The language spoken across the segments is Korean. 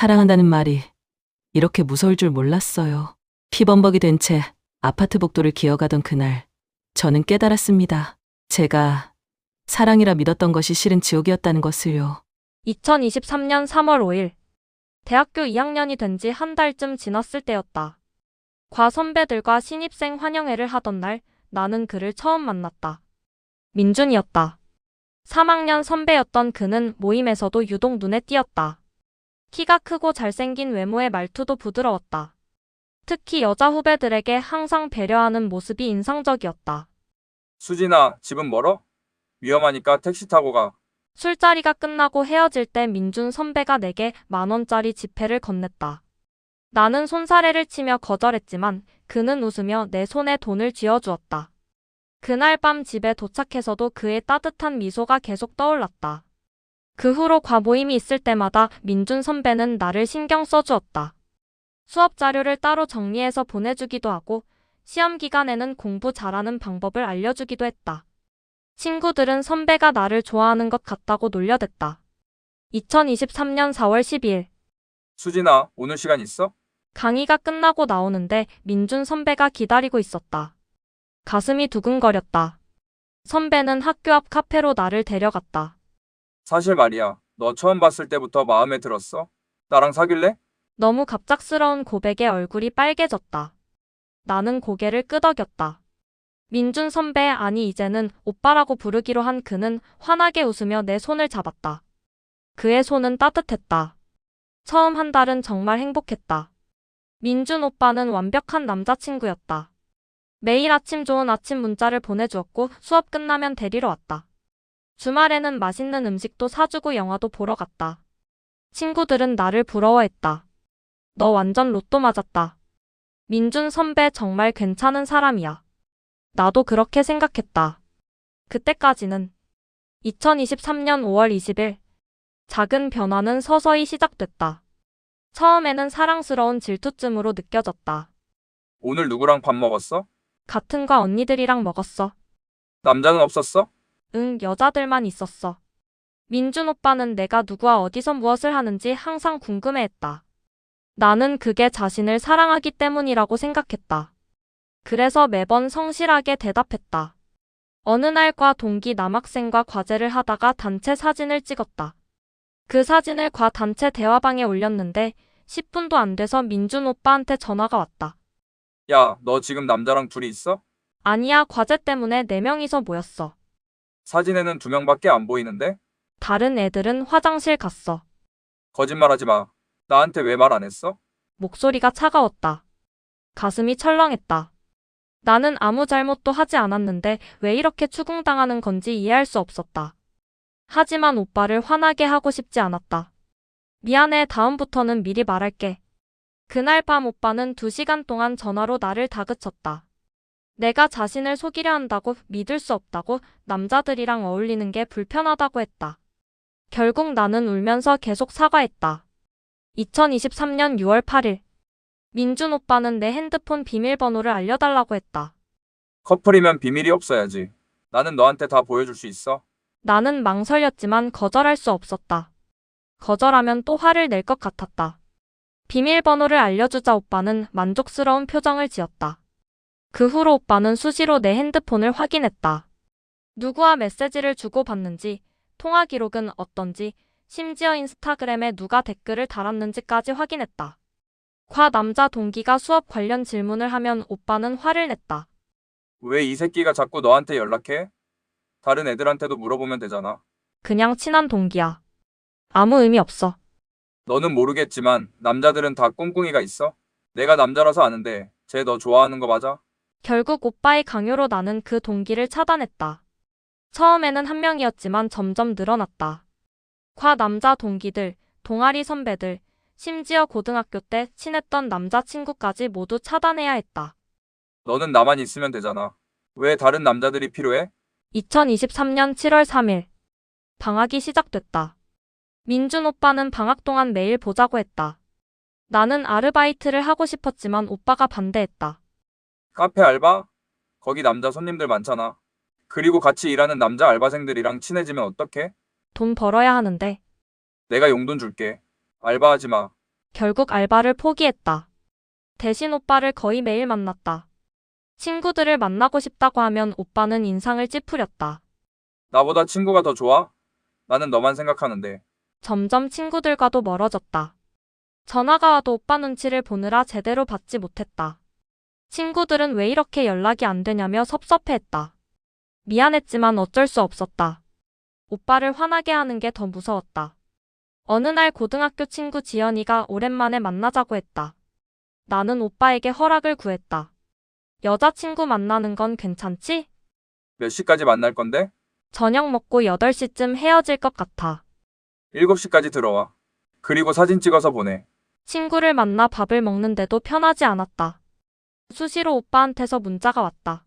사랑한다는 말이 이렇게 무서울 줄 몰랐어요. 피범벅이 된 채 아파트 복도를 기어가던 그날, 저는 깨달았습니다. 제가 사랑이라 믿었던 것이 실은 지옥이었다는 것을요. 2023년 3월 5일. 대학교 2학년이 된 지 한 달쯤 지났을 때였다. 과 선배들과 신입생 환영회를 하던 날, 나는 그를 처음 만났다. 민준이었다. 3학년 선배였던 그는 모임에서도 유독 눈에 띄었다. 키가 크고 잘생긴 외모에 말투도 부드러웠다. 특히 여자 후배들에게 항상 배려하는 모습이 인상적이었다. 수진아, 집은 멀어? 위험하니까 택시 타고 가. 술자리가 끝나고 헤어질 때 민준 선배가 내게 10,000원짜리 지폐를 건넸다. 나는 손사래를 치며 거절했지만 그는 웃으며 내 손에 돈을 쥐어주었다. 그날 밤 집에 도착해서도 그의 따뜻한 미소가 계속 떠올랐다. 그 후로 과모임이 있을 때마다 민준 선배는 나를 신경 써주었다. 수업 자료를 따로 정리해서 보내주기도 하고 시험 기간에는 공부 잘하는 방법을 알려주기도 했다. 친구들은 선배가 나를 좋아하는 것 같다고 놀려댔다. 2023년 4월 12일. 수진아, 오늘 시간 있어? 강의가 끝나고 나오는데 민준 선배가 기다리고 있었다. 가슴이 두근거렸다. 선배는 학교 앞 카페로 나를 데려갔다. 사실 말이야, 너 처음 봤을 때부터 마음에 들었어? 나랑 사귈래? 너무 갑작스러운 고백에 얼굴이 빨개졌다. 나는 고개를 끄덕였다. 민준 선배, 아니 이제는 오빠라고 부르기로 한 그는 환하게 웃으며 내 손을 잡았다. 그의 손은 따뜻했다. 처음 한 달은 정말 행복했다. 민준 오빠는 완벽한 남자친구였다. 매일 아침 좋은 아침 문자를 보내주었고 수업 끝나면 데리러 왔다. 주말에는 맛있는 음식도 사주고 영화도 보러 갔다. 친구들은 나를 부러워했다. 너 완전 로또 맞았다. 민준 선배 정말 괜찮은 사람이야. 나도 그렇게 생각했다. 그때까지는. 2023년 5월 20일. 작은 변화는 서서히 시작됐다. 처음에는 사랑스러운 질투쯤으로 느껴졌다. 오늘 누구랑 밥 먹었어? 같은 과 언니들이랑 먹었어. 남자는 없었어? 응, 여자들만 있었어. 민준 오빠는 내가 누구와 어디서 무엇을 하는지 항상 궁금해했다. 나는 그게 자신을 사랑하기 때문이라고 생각했다. 그래서 매번 성실하게 대답했다. 어느 날 과 동기 남학생과 과제를 하다가 단체 사진을 찍었다. 그 사진을 과 단체 대화방에 올렸는데 10분도 안 돼서 민준 오빠한테 전화가 왔다. 야, 너 지금 남자랑 둘이 있어? 아니야, 과제 때문에 4명이서 모였어. 사진에는 2명밖에 안 보이는데? 다른 애들은 화장실 갔어. 거짓말하지 마. 나한테 왜 말 안 했어? 목소리가 차가웠다. 가슴이 철렁했다. 나는 아무 잘못도 하지 않았는데 왜 이렇게 추궁당하는 건지 이해할 수 없었다. 하지만 오빠를 화나게 하고 싶지 않았다. 미안해, 다음부터는 미리 말할게. 그날 밤 오빠는 2시간 동안 전화로 나를 다그쳤다. 내가 자신을 속이려 한다고, 믿을 수 없다고, 남자들이랑 어울리는 게 불편하다고 했다. 결국 나는 울면서 계속 사과했다. 2023년 6월 8일. 민준 오빠는 내 핸드폰 비밀번호를 알려달라고 했다. 커플이면 비밀이 없어야지. 나는 너한테 다 보여줄 수 있어. 나는 망설였지만 거절할 수 없었다. 거절하면 또 화를 낼 것 같았다. 비밀번호를 알려주자 오빠는 만족스러운 표정을 지었다. 그 후로 오빠는 수시로 내 핸드폰을 확인했다. 누구와 메시지를 주고받는지, 통화 기록은 어떤지, 심지어 인스타그램에 누가 댓글을 달았는지까지 확인했다. 과 남자 동기가 수업 관련 질문을 하면 오빠는 화를 냈다. 왜 이 새끼가 자꾸 너한테 연락해? 다른 애들한테도 물어보면 되잖아. 그냥 친한 동기야. 아무 의미 없어. 너는 모르겠지만 남자들은 다 꿍꿍이가 있어. 내가 남자라서 아는데 쟤 너 좋아하는 거 맞아? 결국 오빠의 강요로 나는 그 동기를 차단했다. 처음에는 1명이었지만 점점 늘어났다. 과 남자 동기들, 동아리 선배들, 심지어 고등학교 때 친했던 남자친구까지 모두 차단해야 했다. 너는 나만 있으면 되잖아. 왜 다른 남자들이 필요해? 2023년 7월 3일. 방학이 시작됐다. 민준 오빠는 방학 동안 매일 보자고 했다. 나는 아르바이트를 하고 싶었지만 오빠가 반대했다. 카페 알바? 거기 남자 손님들 많잖아. 그리고 같이 일하는 남자 알바생들이랑 친해지면 어떡해? 돈 벌어야 하는데. 내가 용돈 줄게. 알바하지 마. 결국 알바를 포기했다. 대신 오빠를 거의 매일 만났다. 친구들을 만나고 싶다고 하면 오빠는 인상을 찌푸렸다. 나보다 친구가 더 좋아? 나는 너만 생각하는데. 점점 친구들과도 멀어졌다. 전화가 와도 오빠 눈치를 보느라 제대로 받지 못했다. 친구들은 왜 이렇게 연락이 안 되냐며 섭섭해했다. 미안했지만 어쩔 수 없었다. 오빠를 화나게 하는 게 더 무서웠다. 어느 날 고등학교 친구 지연이가 오랜만에 만나자고 했다. 나는 오빠에게 허락을 구했다. 여자친구 만나는 건 괜찮지? 몇 시까지 만날 건데? 저녁 먹고 8시쯤 헤어질 것 같아. 7시까지 들어와. 그리고 사진 찍어서 보내. 친구를 만나 밥을 먹는데도 편하지 않았다. 수시로 오빠한테서 문자가 왔다.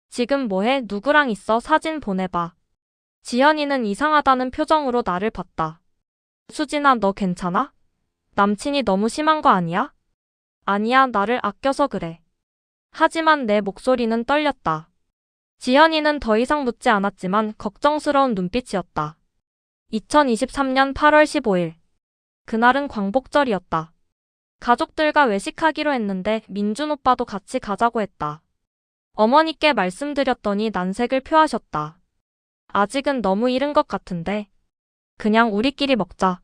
지금 뭐해? 누구랑 있어? 사진 보내봐. 지연이는 이상하다는 표정으로 나를 봤다. 수진아, 너 괜찮아? 남친이 너무 심한 거 아니야? 아니야, 나를 아껴서 그래. 하지만 내 목소리는 떨렸다. 지연이는 더 이상 묻지 않았지만 걱정스러운 눈빛이었다. 2023년 8월 15일. 그날은 광복절이었다. 가족들과 외식하기로 했는데 민준 오빠도 같이 가자고 했다. 어머니께 말씀드렸더니 난색을 표하셨다. 아직은 너무 이른 것 같은데. 그냥 우리끼리 먹자.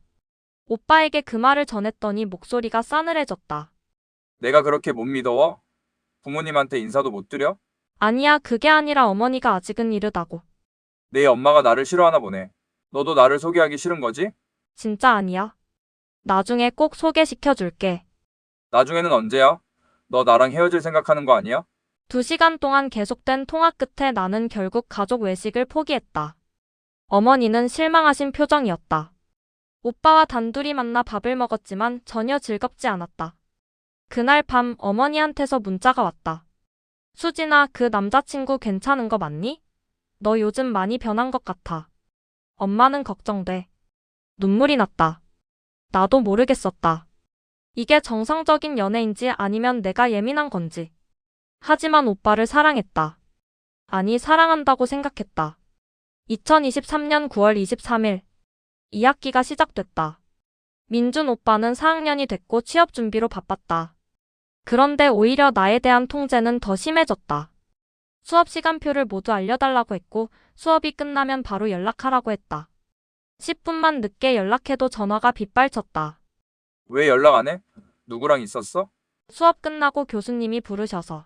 오빠에게 그 말을 전했더니 목소리가 싸늘해졌다. 내가 그렇게 못 믿어? 부모님한테 인사도 못 드려? 아니야, 그게 아니라 어머니가 아직은 이르다고. 내 엄마가 나를 싫어하나 보네. 너도 나를 소개하기 싫은 거지? 진짜 아니야. 나중에 꼭 소개시켜줄게. 나중에는 언제야? 너 나랑 헤어질 생각하는 거 아니야? 2시간 동안 계속된 통화 끝에 나는 결국 가족 외식을 포기했다. 어머니는 실망하신 표정이었다. 오빠와 단둘이 만나 밥을 먹었지만 전혀 즐겁지 않았다. 그날 밤 어머니한테서 문자가 왔다. 수진아, 그 남자친구 괜찮은 거 맞니? 너 요즘 많이 변한 것 같아. 엄마는 걱정돼. 눈물이 났다. 나도 모르겠었다. 이게 정상적인 연애인지 아니면 내가 예민한 건지. 하지만 오빠를 사랑했다. 아니, 사랑한다고 생각했다. 2023년 9월 23일. 2학기가 시작됐다. 민준 오빠는 4학년이 됐고 취업 준비로 바빴다. 그런데 오히려 나에 대한 통제는 더 심해졌다. 수업 시간표를 모두 알려달라고 했고 수업이 끝나면 바로 연락하라고 했다. 10분만 늦게 연락해도 전화가 빗발쳤다. 왜 연락 안 해? 누구랑 있었어? 수업 끝나고 교수님이 부르셔서.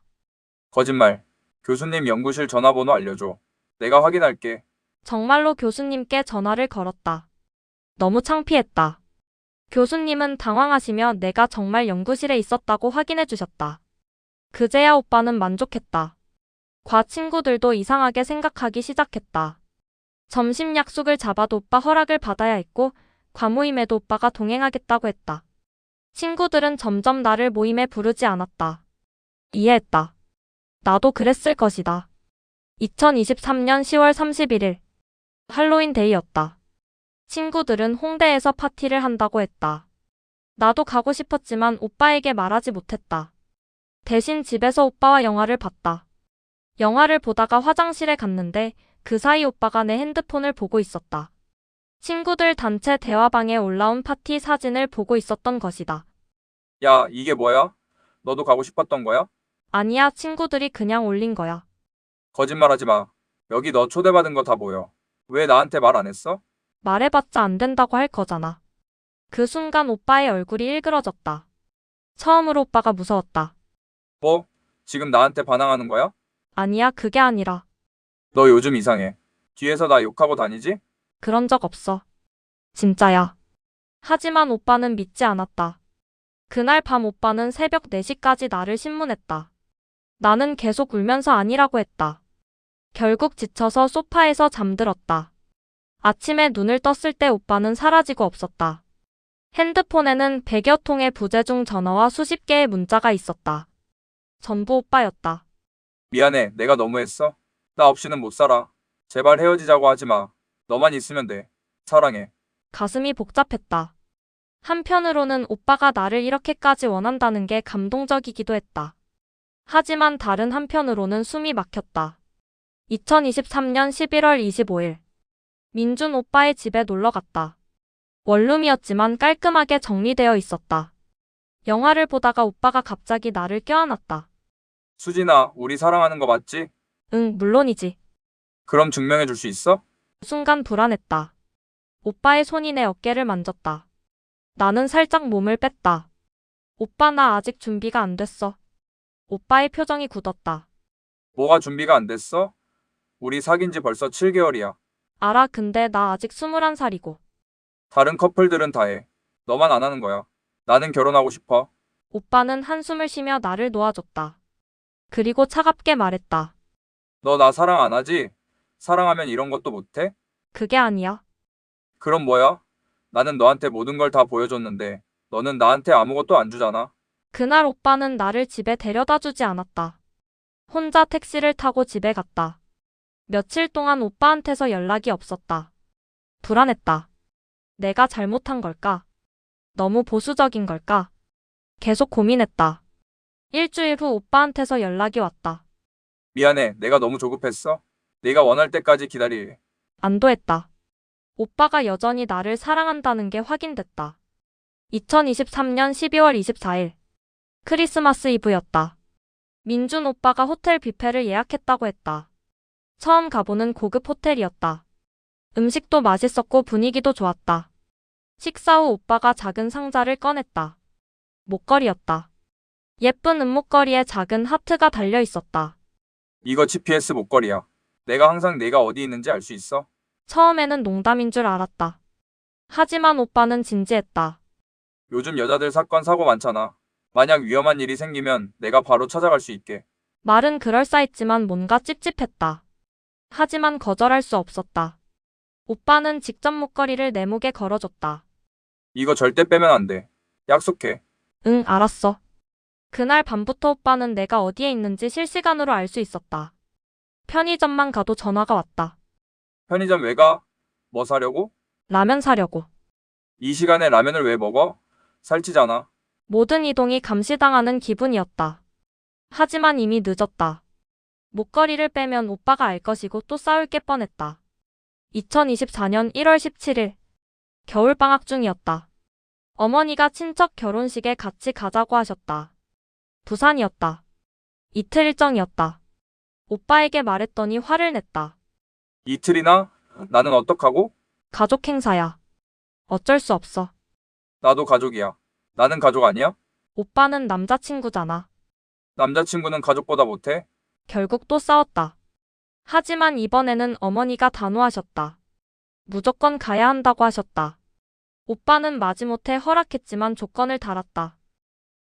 거짓말. 교수님 연구실 전화번호 알려줘. 내가 확인할게. 정말로 교수님께 전화를 걸었다. 너무 창피했다. 교수님은 당황하시며 내가 정말 연구실에 있었다고 확인해 주셨다. 그제야 오빠는 만족했다. 과 친구들도 이상하게 생각하기 시작했다. 점심 약속을 잡아도 오빠 허락을 받아야 했고 과모임에도 오빠가 동행하겠다고 했다. 친구들은 점점 나를 모임에 부르지 않았다. 이해했다. 나도 그랬을 것이다. 2023년 10월 31일. 할로윈 데이였다. 친구들은 홍대에서 파티를 한다고 했다. 나도 가고 싶었지만 오빠에게 말하지 못했다. 대신 집에서 오빠와 영화를 봤다. 영화를 보다가 화장실에 갔는데 그 사이 오빠가 내 핸드폰을 보고 있었다. 친구들 단체 대화방에 올라온 파티 사진을 보고 있었던 것이다. 야, 이게 뭐야? 너도 가고 싶었던 거야? 아니야, 친구들이 그냥 올린 거야. 거짓말하지 마. 여기 너 초대받은 거 다 보여. 왜 나한테 말 안 했어? 말해봤자 안 된다고 할 거잖아. 그 순간 오빠의 얼굴이 일그러졌다. 처음으로 오빠가 무서웠다. 뭐? 지금 나한테 반항하는 거야? 아니야, 그게 아니라. 너 요즘 이상해. 뒤에서 나 욕하고 다니지? 그런 적 없어. 진짜야. 하지만 오빠는 믿지 않았다. 그날 밤 오빠는 새벽 4시까지 나를 신문했다. 나는 계속 울면서 아니라고 했다. 결국 지쳐서 소파에서 잠들었다. 아침에 눈을 떴을 때 오빠는 사라지고 없었다. 핸드폰에는 100여 통의 부재중 전화와 수십 개의 문자가 있었다. 전부 오빠였다. 미안해. 내가 너무했어. 나 없이는 못 살아. 제발 헤어지자고 하지 마. 너만 있으면 돼. 사랑해. 가슴이 복잡했다. 한편으로는 오빠가 나를 이렇게까지 원한다는 게 감동적이기도 했다. 하지만 다른 한편으로는 숨이 막혔다. 2023년 11월 25일. 민준 오빠의 집에 놀러 갔다. 원룸이었지만 깔끔하게 정리되어 있었다. 영화를 보다가 오빠가 갑자기 나를 껴안았다. 수진아, 우리 사랑하는 거 맞지? 응, 물론이지. 그럼 증명해 줄 수 있어? 순간 불안했다. 오빠의 손이 내 어깨를 만졌다. 나는 살짝 몸을 뺐다. 오빠, 나 아직 준비가 안 됐어. 오빠의 표정이 굳었다. 뭐가 준비가 안 됐어? 우리 사귄 지 벌써 7개월이야. 알아, 근데 나 아직 21살이고. 다른 커플들은 다 해. 너만 안 하는 거야. 나는 결혼하고 싶어. 오빠는 한숨을 쉬며 나를 놓아줬다. 그리고 차갑게 말했다. 너 나 사랑 안 하지? 사랑하면 이런 것도 못 해? 그게 아니야. 그럼 뭐야? 나는 너한테 모든 걸 다 보여줬는데 너는 나한테 아무것도 안 주잖아. 그날 오빠는 나를 집에 데려다 주지 않았다. 혼자 택시를 타고 집에 갔다. 며칠 동안 오빠한테서 연락이 없었다. 불안했다. 내가 잘못한 걸까? 너무 보수적인 걸까? 계속 고민했다. 일주일 후 오빠한테서 연락이 왔다. 미안해. 내가 너무 조급했어. 네가 원할 때까지 기다리래. 안도했다. 오빠가 여전히 나를 사랑한다는 게 확인됐다. 2023년 12월 24일. 크리스마스 이브였다. 민준 오빠가 호텔 뷔페를 예약했다고 했다. 처음 가보는 고급 호텔이었다. 음식도 맛있었고 분위기도 좋았다. 식사 후 오빠가 작은 상자를 꺼냈다. 목걸이였다. 예쁜 은목걸이에 작은 하트가 달려 있었다. 이거 GPS 목걸이야. 내가 항상 네가 어디 있는지 알 수 있어. 처음에는 농담인 줄 알았다. 하지만 오빠는 진지했다. 요즘 여자들 사건 사고 많잖아. 만약 위험한 일이 생기면 내가 바로 찾아갈 수 있게. 말은 그럴싸했지만 뭔가 찝찝했다. 하지만 거절할 수 없었다. 오빠는 직접 목걸이를 내 목에 걸어줬다. 이거 절대 빼면 안 돼. 약속해. 응, 알았어. 그날 밤부터 오빠는 내가 어디에 있는지 실시간으로 알 수 있었다. 편의점만 가도 전화가 왔다. 편의점 왜 가? 뭐 사려고? 라면 사려고. 이 시간에 라면을 왜 먹어? 살찌잖아. 모든 이동이 감시당하는 기분이었다. 하지만 이미 늦었다. 목걸이를 빼면 오빠가 알 것이고 또 싸울 게 뻔했다. 2024년 1월 17일. 겨울방학 중이었다. 어머니가 친척 결혼식에 같이 가자고 하셨다. 부산이었다. 이틀 일정이었다. 오빠에게 말했더니 화를 냈다. 이틀이나? 나는 어떡하고? 가족 행사야. 어쩔 수 없어. 나도 가족이야. 나는 가족 아니야? 오빠는 남자친구잖아. 남자친구는 가족보다 못해? 결국 또 싸웠다. 하지만 이번에는 어머니가 단호하셨다. 무조건 가야 한다고 하셨다. 오빠는 마지못해 허락했지만 조건을 달았다.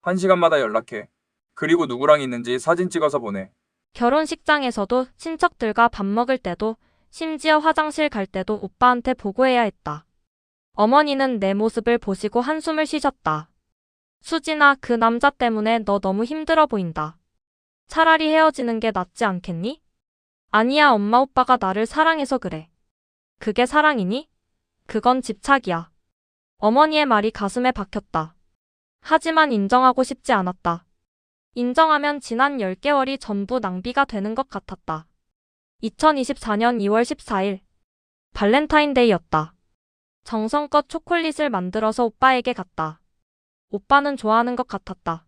1시간마다 연락해. 그리고 누구랑 있는지 사진 찍어서 보내. 결혼식장에서도 친척들과 밥 먹을 때도 심지어 화장실 갈 때도 오빠한테 보고해야 했다. 어머니는 내 모습을 보시고 한숨을 쉬셨다. 수진아, 그 남자 때문에 너 너무 힘들어 보인다. 차라리 헤어지는 게 낫지 않겠니? 아니야, 엄마 오빠가 나를 사랑해서 그래. 그게 사랑이니? 그건 집착이야. 어머니의 말이 가슴에 박혔다. 하지만 인정하고 싶지 않았다. 인정하면 지난 10개월이 전부 낭비가 되는 것 같았다. 2024년 2월 14일. 발렌타인데이였다. 정성껏 초콜릿을 만들어서 오빠에게 갔다. 오빠는 좋아하는 것 같았다.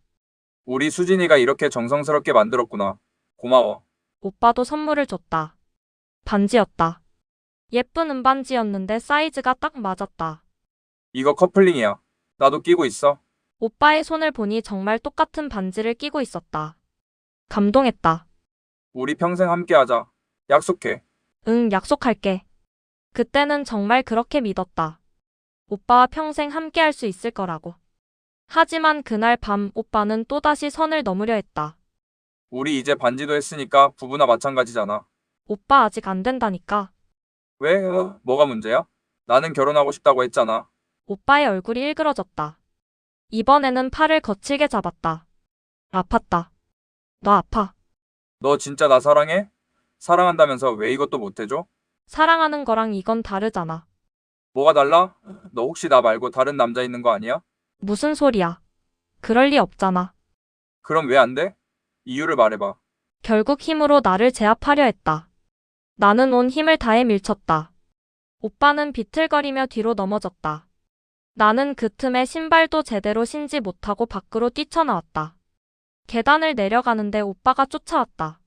우리 수진이가 이렇게 정성스럽게 만들었구나. 고마워. 오빠도 선물을 줬다. 반지였다. 예쁜 은반지였는데 사이즈가 딱 맞았다. 이거 커플링이야. 나도 끼고 있어. 오빠의 손을 보니 정말 똑같은 반지를 끼고 있었다. 감동했다. 우리 평생 함께하자. 약속해. 응, 약속할게. 그때는 정말 그렇게 믿었다. 오빠와 평생 함께할 수 있을 거라고. 하지만 그날 밤 오빠는 또다시 선을 넘으려 했다. 우리 이제 반지도 했으니까 부부나 마찬가지잖아. 오빠 아직 안 된다니까. 왜? 뭐가 문제야? 나는 결혼하고 싶다고 했잖아. 오빠의 얼굴이 일그러졌다. 이번에는 팔을 거칠게 잡았다. 아팠다. 너 아파. 너 진짜 나 사랑해? 사랑한다면서 왜 이것도 못해줘? 사랑하는 거랑 이건 다르잖아. 뭐가 달라? 너 혹시 나 말고 다른 남자 있는 거 아니야? 무슨 소리야. 그럴 리 없잖아. 그럼 왜 안 돼? 이유를 말해봐. 결국 힘으로 나를 제압하려 했다. 나는 온 힘을 다해 밀쳤다. 오빠는 비틀거리며 뒤로 넘어졌다. 나는 그 틈에 신발도 제대로 신지 못하고 밖으로 뛰쳐나왔다. 계단을 내려가는데 오빠가 쫓아왔다.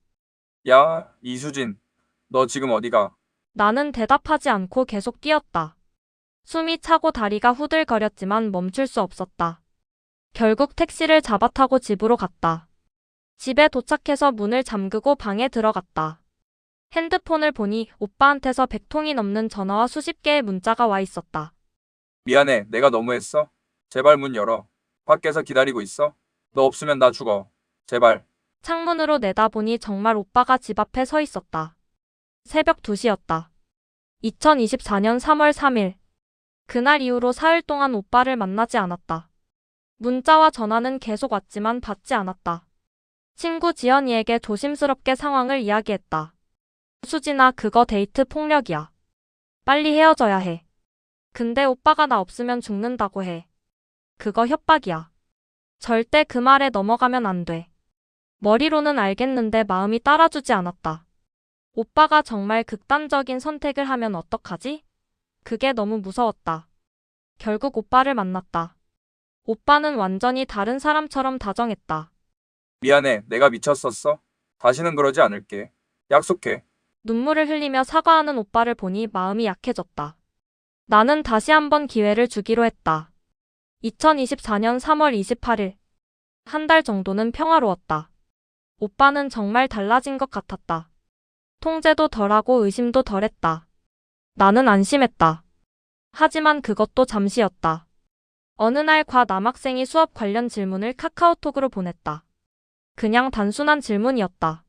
야, 이수진, 너 지금 어디가? 나는 대답하지 않고 계속 뛰었다. 숨이 차고 다리가 후들거렸지만 멈출 수 없었다. 결국 택시를 잡아 타고 집으로 갔다. 집에 도착해서 문을 잠그고 방에 들어갔다. 핸드폰을 보니 오빠한테서 100통이 넘는 전화와 수십 개의 문자가 와 있었다. 미안해, 내가 너무했어. 제발 문 열어. 밖에서 기다리고 있어. 너 없으면 나 죽어. 제발. 창문으로 내다보니 정말 오빠가 집 앞에 서 있었다. 새벽 2시였다. 2024년 3월 3일. 그날 이후로 사흘 동안 오빠를 만나지 않았다. 문자와 전화는 계속 왔지만 받지 않았다. 친구 지연이에게 조심스럽게 상황을 이야기했다. 수진아, 그거 데이트 폭력이야. 빨리 헤어져야 해. 근데 오빠가 나 없으면 죽는다고 해. 그거 협박이야. 절대 그 말에 넘어가면 안 돼. 머리로는 알겠는데 마음이 따라주지 않았다. 오빠가 정말 극단적인 선택을 하면 어떡하지? 그게 너무 무서웠다. 결국 오빠를 만났다. 오빠는 완전히 다른 사람처럼 다정했다. 미안해, 내가 미쳤었어. 다시는 그러지 않을게. 약속해. 눈물을 흘리며 사과하는 오빠를 보니 마음이 약해졌다. 나는 다시 한번 기회를 주기로 했다. 2024년 3월 28일. 한 달 정도는 평화로웠다. 오빠는 정말 달라진 것 같았다. 통제도 덜하고 의심도 덜했다. 나는 안심했다. 하지만 그것도 잠시였다. 어느 날 과 남학생이 수업 관련 질문을 카카오톡으로 보냈다. 그냥 단순한 질문이었다.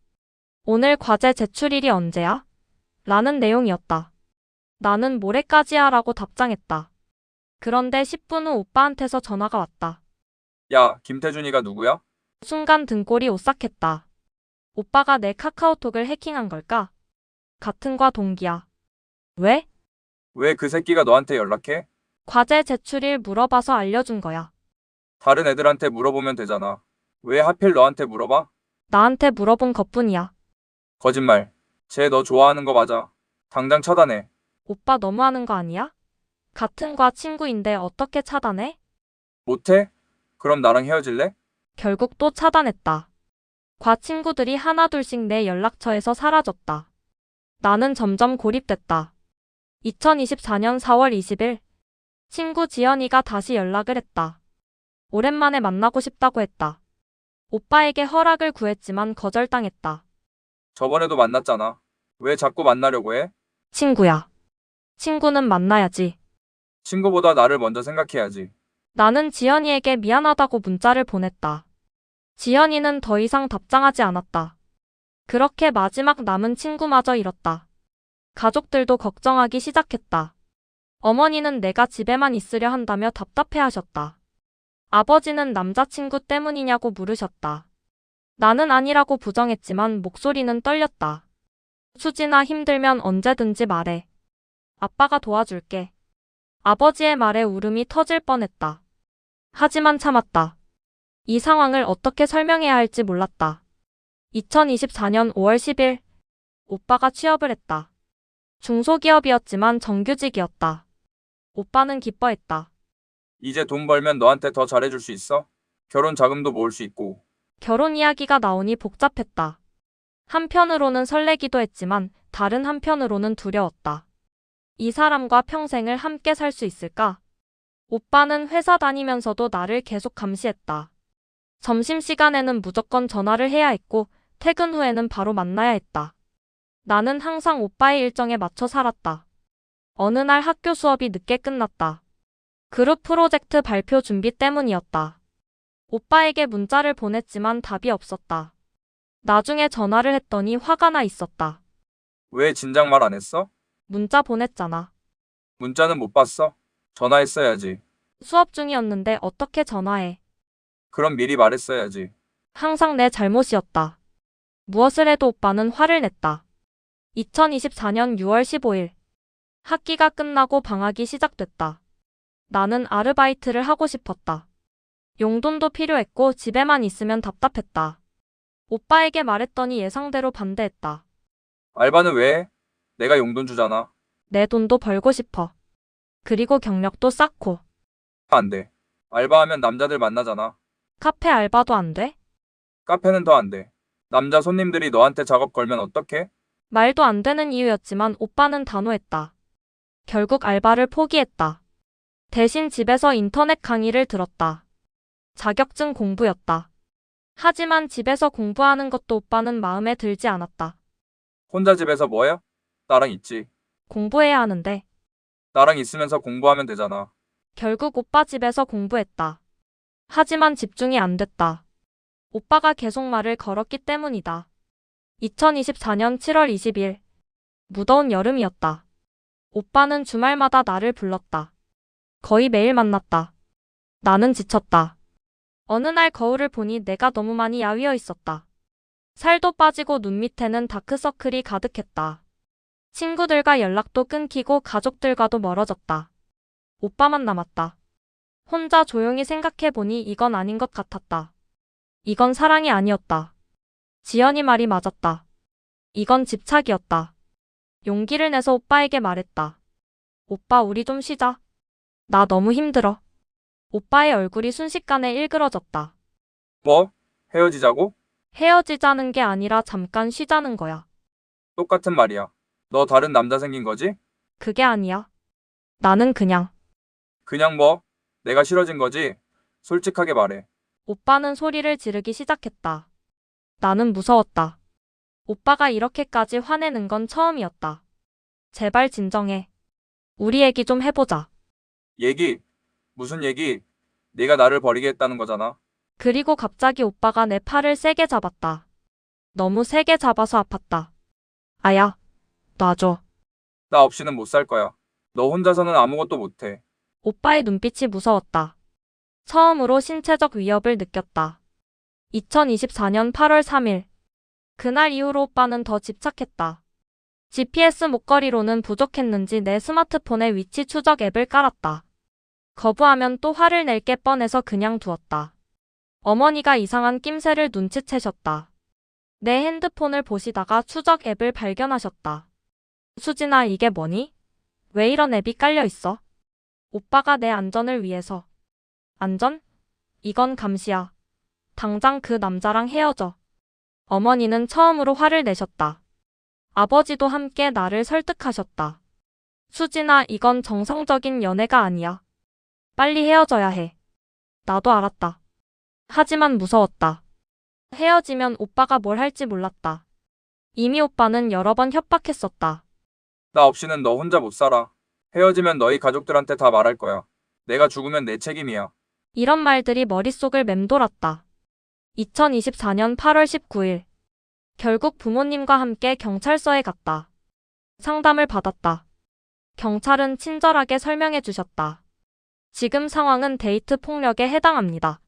오늘 과제 제출일이 언제야? 라는 내용이었다. 나는 모레까지야 라고 답장했다. 그런데 10분 후 오빠한테서 전화가 왔다. 야, 김태준이가 누구야? 순간 등골이 오싹했다. 오빠가 내 카카오톡을 해킹한 걸까? 같은 과 동기야. 왜? 왜 그 새끼가 너한테 연락해? 과제 제출일 물어봐서 알려준 거야. 다른 애들한테 물어보면 되잖아. 왜 하필 너한테 물어봐? 나한테 물어본 것뿐이야. 거짓말. 쟤 너 좋아하는 거 맞아. 당장 차단해. 오빠 너무하는 거 아니야? 같은 과 친구인데 어떻게 차단해? 못해? 그럼 나랑 헤어질래? 결국 또 차단했다. 과 친구들이 하나둘씩 내 연락처에서 사라졌다. 나는 점점 고립됐다. 2024년 4월 20일. 친구 지연이가 다시 연락을 했다. 오랜만에 만나고 싶다고 했다. 오빠에게 허락을 구했지만 거절당했다. 저번에도 만났잖아. 왜 자꾸 만나려고 해? 친구야. 친구는 만나야지. 친구보다 나를 먼저 생각해야지. 나는 지연이에게 미안하다고 문자를 보냈다. 지연이는 더 이상 답장하지 않았다. 그렇게 마지막 남은 친구마저 잃었다. 가족들도 걱정하기 시작했다. 어머니는 내가 집에만 있으려 한다며 답답해하셨다. 아버지는 남자친구 때문이냐고 물으셨다. 나는 아니라고 부정했지만 목소리는 떨렸다. 수진아, 힘들면 언제든지 말해. 아빠가 도와줄게. 아버지의 말에 울음이 터질 뻔했다. 하지만 참았다. 이 상황을 어떻게 설명해야 할지 몰랐다. 2024년 5월 10일. 오빠가 취업을 했다. 중소기업이었지만 정규직이었다. 오빠는 기뻐했다. 이제 돈 벌면 너한테 더 잘해줄 수 있어? 결혼 자금도 모을 수 있고. 결혼 이야기가 나오니 복잡했다. 한편으로는 설레기도 했지만 다른 한편으로는 두려웠다. 이 사람과 평생을 함께 살 수 있을까? 오빠는 회사 다니면서도 나를 계속 감시했다. 점심시간에는 무조건 전화를 해야 했고 퇴근 후에는 바로 만나야 했다. 나는 항상 오빠의 일정에 맞춰 살았다. 어느 날 학교 수업이 늦게 끝났다. 그룹 프로젝트 발표 준비 때문이었다. 오빠에게 문자를 보냈지만 답이 없었다. 나중에 전화를 했더니 화가 나 있었다. 왜 진작 말 안 했어? 문자 보냈잖아. 문자는 못 봤어. 전화했어야지. 수업 중이었는데 어떻게 전화해? 그럼 미리 말했어야지. 항상 내 잘못이었다. 무엇을 해도 오빠는 화를 냈다. 2024년 6월 15일. 학기가 끝나고 방학이 시작됐다. 나는 아르바이트를 하고 싶었다. 용돈도 필요했고 집에만 있으면 답답했다. 오빠에게 말했더니 예상대로 반대했다. 알바는 왜 해? 내가 용돈 주잖아. 내 돈도 벌고 싶어. 그리고 경력도 쌓고. 안 돼. 알바하면 남자들 만나잖아. 카페 알바도 안 돼? 카페는 더 안 돼. 남자 손님들이 너한테 작업 걸면 어떡해? 말도 안 되는 이유였지만 오빠는 단호했다. 결국 알바를 포기했다. 대신 집에서 인터넷 강의를 들었다. 자격증 공부였다. 하지만 집에서 공부하는 것도 오빠는 마음에 들지 않았다. 혼자 집에서 뭐해? 나랑 있지. 공부해야 하는데 나랑 있으면서 공부하면 되잖아. 결국 오빠 집에서 공부했다. 하지만 집중이 안 됐다. 오빠가 계속 말을 걸었기 때문이다. 2024년 7월 20일. 무더운 여름이었다. 오빠는 주말마다 나를 불렀다. 거의 매일 만났다. 나는 지쳤다. 어느 날 거울을 보니 내가 너무 많이 야위어 있었다. 살도 빠지고 눈 밑에는 다크서클이 가득했다. 친구들과 연락도 끊기고 가족들과도 멀어졌다. 오빠만 남았다. 혼자 조용히 생각해보니 이건 아닌 것 같았다. 이건 사랑이 아니었다. 지연이 말이 맞았다. 이건 집착이었다. 용기를 내서 오빠에게 말했다. 오빠, 우리 좀 쉬자. 나 너무 힘들어. 오빠의 얼굴이 순식간에 일그러졌다. 뭐? 헤어지자고? 헤어지자는 게 아니라 잠깐 쉬자는 거야. 똑같은 말이야. 너 다른 남자 생긴 거지? 그게 아니야. 나는 그냥. 그냥 뭐? 내가 싫어진 거지? 솔직하게 말해. 오빠는 소리를 지르기 시작했다. 나는 무서웠다. 오빠가 이렇게까지 화내는 건 처음이었다. 제발 진정해. 우리 얘기 좀 해보자. 얘기? 무슨 얘기? 네가 나를 버리게 했다는 거잖아. 그리고 갑자기 오빠가 내 팔을 세게 잡았다. 너무 세게 잡아서 아팠다. 아야, 놔줘. 나 없이는 못 살 거야. 너 혼자서는 아무것도 못해. 오빠의 눈빛이 무서웠다. 처음으로 신체적 위협을 느꼈다. 2024년 8월 3일. 그날 이후로 오빠는 더 집착했다. GPS 목걸이로는 부족했는지 내 스마트폰에 위치 추적 앱을 깔았다. 거부하면 또 화를 낼 게 뻔해서 그냥 두었다. 어머니가 이상한 낌새를 눈치채셨다. 내 핸드폰을 보시다가 추적 앱을 발견하셨다. 수진아, 이게 뭐니? 왜 이런 앱이 깔려 있어? 오빠가 내 안전을 위해서. 안전? 이건 감시야. 당장 그 남자랑 헤어져. 어머니는 처음으로 화를 내셨다. 아버지도 함께 나를 설득하셨다. 수진아, 이건 정상적인 연애가 아니야. 빨리 헤어져야 해. 나도 알았다. 하지만 무서웠다. 헤어지면 오빠가 뭘 할지 몰랐다. 이미 오빠는 여러 번 협박했었다. 나 없이는 너 혼자 못 살아. 헤어지면 너희 가족들한테 다 말할 거야. 내가 죽으면 내 책임이야. 이런 말들이 머릿속을 맴돌았다. 2024년 8월 19일. 결국 부모님과 함께 경찰서에 갔다. 상담을 받았다. 경찰은 친절하게 설명해 주셨다. 지금 상황은 데이트 폭력에 해당합니다.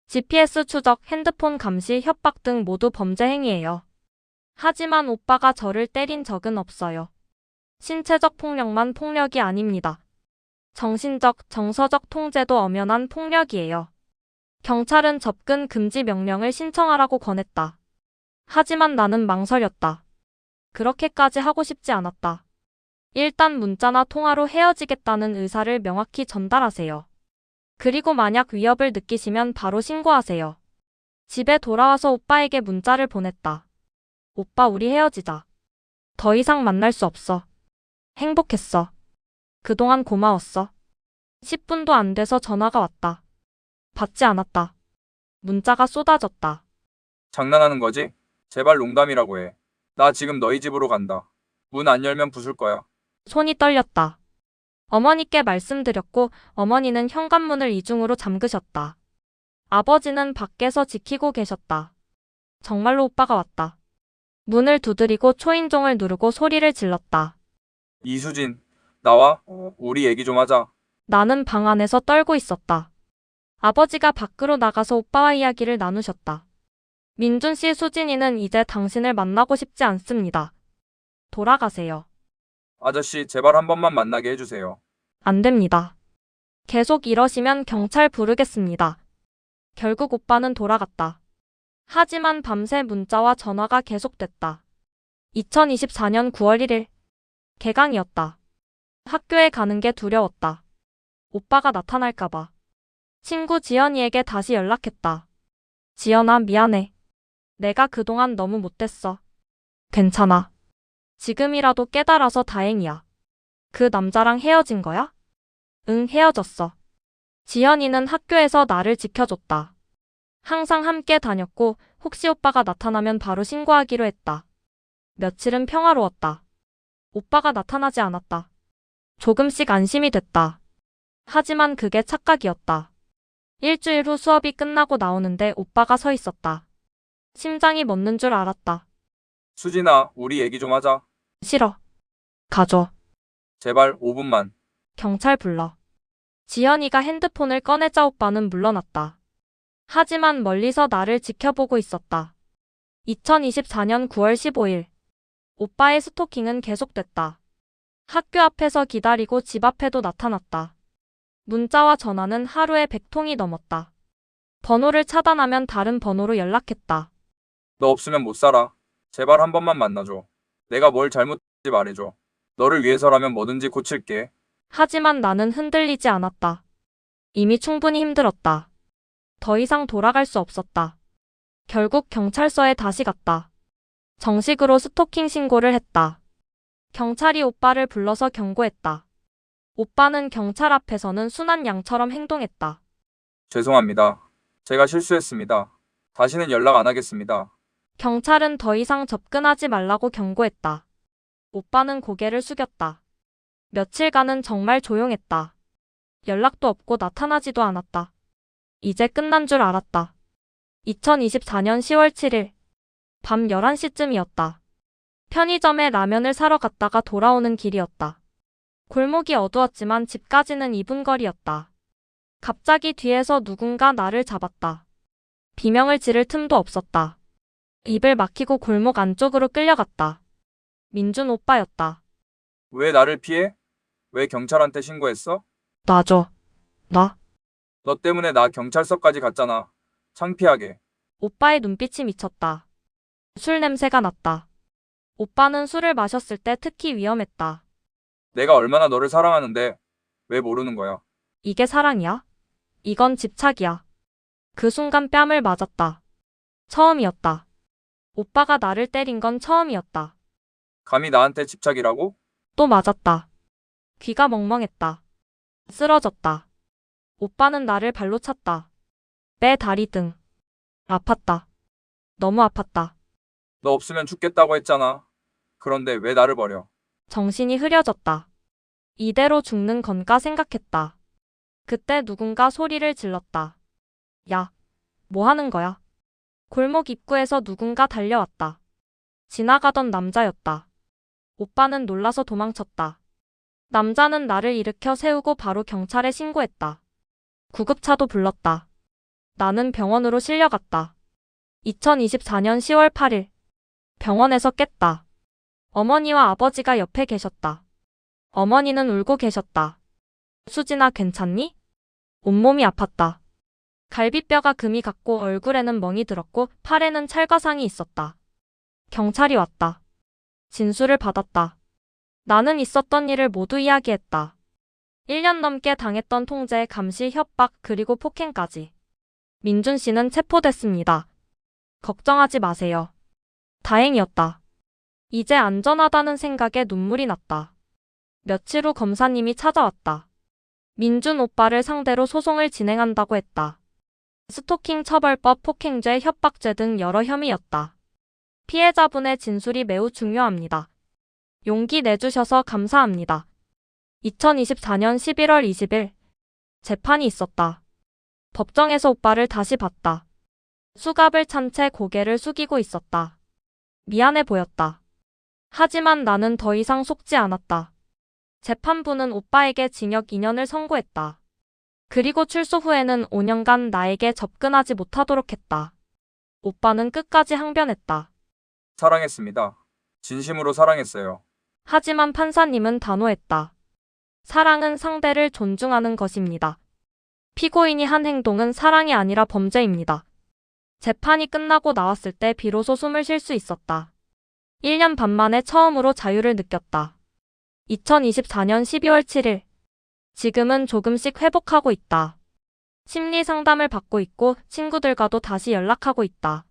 GPS 추적, 핸드폰 감시, 협박 등 모두 범죄 행위예요. 하지만 오빠가 저를 때린 적은 없어요. 신체적 폭력만 폭력이 아닙니다. 정신적, 정서적 통제도 엄연한 폭력이에요. 경찰은 접근 금지 명령을 신청하라고 권했다. 하지만 나는 망설였다. 그렇게까지 하고 싶지 않았다. 일단 문자나 통화로 헤어지겠다는 의사를 명확히 전달하세요. 그리고 만약 위협을 느끼시면 바로 신고하세요. 집에 돌아와서 오빠에게 문자를 보냈다. 오빠, 우리 헤어지자. 더 이상 만날 수 없어. 행복했어. 그동안 고마웠어. 10분도 안 돼서 전화가 왔다. 받지 않았다. 문자가 쏟아졌다. 장난하는 거지? 제발 농담이라고 해. 나 지금 너희 집으로 간다. 문 안 열면 부술 거야. 손이 떨렸다. 어머니께 말씀드렸고 어머니는 현관문을 이중으로 잠그셨다. 아버지는 밖에서 지키고 계셨다. 정말로 오빠가 왔다. 문을 두드리고 초인종을 누르고 소리를 질렀다. 이수진, 나와. 우리 얘기 좀 하자. 나는 방 안에서 떨고 있었다. 아버지가 밖으로 나가서 오빠와 이야기를 나누셨다. 민준 씨, 수진이는 이제 당신을 만나고 싶지 않습니다. 돌아가세요. 아저씨, 제발 한 번만 만나게 해주세요. 안 됩니다. 계속 이러시면 경찰 부르겠습니다. 결국 오빠는 돌아갔다. 하지만 밤새 문자와 전화가 계속됐다. 2024년 9월 1일. 개강이었다. 학교에 가는 게 두려웠다. 오빠가 나타날까봐. 친구 지연이에게 다시 연락했다. 지연아, 미안해. 내가 그동안 너무 못됐어. 괜찮아. 지금이라도 깨달아서 다행이야. 그 남자랑 헤어진 거야? 응, 헤어졌어. 지연이는 학교에서 나를 지켜줬다. 항상 함께 다녔고 혹시 오빠가 나타나면 바로 신고하기로 했다. 며칠은 평화로웠다. 오빠가 나타나지 않았다. 조금씩 안심이 됐다. 하지만 그게 착각이었다. 일주일 후 수업이 끝나고 나오는데 오빠가 서 있었다. 심장이 멎는 줄 알았다. 수진아, 우리 얘기 좀 하자. 싫어. 가줘. 제발 5분만. 경찰 불러. 지연이가 핸드폰을 꺼내자 오빠는 물러났다. 하지만 멀리서 나를 지켜보고 있었다. 2024년 9월 15일. 오빠의 스토킹은 계속됐다. 학교 앞에서 기다리고 집 앞에도 나타났다. 문자와 전화는 하루에 100통이 넘었다. 번호를 차단하면 다른 번호로 연락했다. 너 없으면 못 살아. 제발 한 번만 만나줘. 내가 뭘 잘못했는지 말해줘. 너를 위해서라면 뭐든지 고칠게. 하지만 나는 흔들리지 않았다. 이미 충분히 힘들었다. 더 이상 돌아갈 수 없었다. 결국 경찰서에 다시 갔다. 정식으로 스토킹 신고를 했다. 경찰이 오빠를 불러서 경고했다. 오빠는 경찰 앞에서는 순한 양처럼 행동했다. 죄송합니다. 제가 실수했습니다. 다시는 연락 안 하겠습니다. 경찰은 더 이상 접근하지 말라고 경고했다. 오빠는 고개를 숙였다. 며칠간은 정말 조용했다. 연락도 없고 나타나지도 않았다. 이제 끝난 줄 알았다. 2024년 10월 7일 밤 11시쯤이었다. 편의점에 라면을 사러 갔다가 돌아오는 길이었다. 골목이 어두웠지만 집까지는 2분 거리였다. 갑자기 뒤에서 누군가 나를 잡았다. 비명을 지를 틈도 없었다. 입을 막히고 골목 안쪽으로 끌려갔다. 민준 오빠였다. 왜 나를 피해? 왜 경찰한테 신고했어? 놔줘. 나. 너 때문에 나 경찰서까지 갔잖아. 창피하게. 오빠의 눈빛이 미쳤다. 술 냄새가 났다. 오빠는 술을 마셨을 때 특히 위험했다. 내가 얼마나 너를 사랑하는데 왜 모르는 거야? 이게 사랑이야? 이건 집착이야. 그 순간 뺨을 맞았다. 처음이었다. 오빠가 나를 때린 건 처음이었다. 감히 나한테 집착이라고? 또 맞았다. 귀가 멍멍했다. 쓰러졌다. 오빠는 나를 발로 찼다. 내 다리 등. 아팠다. 너무 아팠다. 너 없으면 죽겠다고 했잖아. 그런데 왜 나를 버려? 정신이 흐려졌다. 이대로 죽는 건가 생각했다. 그때 누군가 소리를 질렀다. 야, 뭐 하는 거야? 골목 입구에서 누군가 달려왔다. 지나가던 남자였다. 오빠는 놀라서 도망쳤다. 남자는 나를 일으켜 세우고 바로 경찰에 신고했다. 구급차도 불렀다. 나는 병원으로 실려갔다. 2024년 10월 8일. 병원에서 깼다. 어머니와 아버지가 옆에 계셨다. 어머니는 울고 계셨다. 수진아, 괜찮니? 온몸이 아팠다. 갈비뼈가 금이 갔고 얼굴에는 멍이 들었고 팔에는 찰과상이 있었다. 경찰이 왔다. 진술을 받았다. 나는 있었던 일을 모두 이야기했다. 1년 넘게 당했던 통제, 감시, 협박, 그리고 폭행까지. 민준 씨는 체포됐습니다. 걱정하지 마세요. 다행이었다. 이제 안전하다는 생각에 눈물이 났다. 며칠 후 검사님이 찾아왔다. 민준 오빠를 상대로 소송을 진행한다고 했다. 스토킹 처벌법, 폭행죄, 협박죄 등 여러 혐의였다. 피해자분의 진술이 매우 중요합니다. 용기 내주셔서 감사합니다. 2024년 11월 20일 재판이 있었다. 법정에서 오빠를 다시 봤다. 수갑을 찬 채 고개를 숙이고 있었다. 미안해 보였다. 하지만 나는 더 이상 속지 않았다. 재판부는 오빠에게 징역 2년을 선고했다. 그리고 출소 후에는 5년간 나에게 접근하지 못하도록 했다. 오빠는 끝까지 항변했다. 사랑했습니다. 진심으로 사랑했어요. 하지만 판사님은 단호했다. 사랑은 상대를 존중하는 것입니다. 피고인이 한 행동은 사랑이 아니라 범죄입니다. 재판이 끝나고 나왔을 때 비로소 숨을 쉴 수 있었다. 1년 반 만에 처음으로 자유를 느꼈다. 2024년 12월 7일. 지금은 조금씩 회복하고 있다. 심리 상담을 받고 있고 친구들과도 다시 연락하고 있다.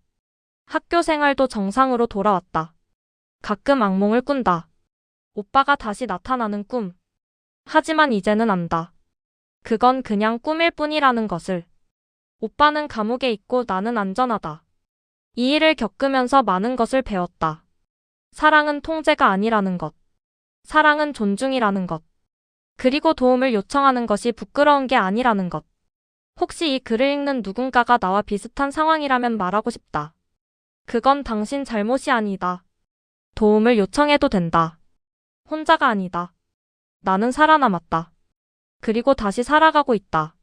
학교 생활도 정상으로 돌아왔다. 가끔 악몽을 꾼다. 오빠가 다시 나타나는 꿈. 하지만 이제는 안다. 그건 그냥 꿈일 뿐이라는 것을. 오빠는 감옥에 있고 나는 안전하다. 이 일을 겪으면서 많은 것을 배웠다. 사랑은 통제가 아니라는 것. 사랑은 존중이라는 것. 그리고 도움을 요청하는 것이 부끄러운 게 아니라는 것. 혹시 이 글을 읽는 누군가가 나와 비슷한 상황이라면 말하고 싶다. 그건 당신 잘못이 아니다. 도움을 요청해도 된다. 혼자가 아니다. 나는 살아남았다. 그리고 다시 살아가고 있다.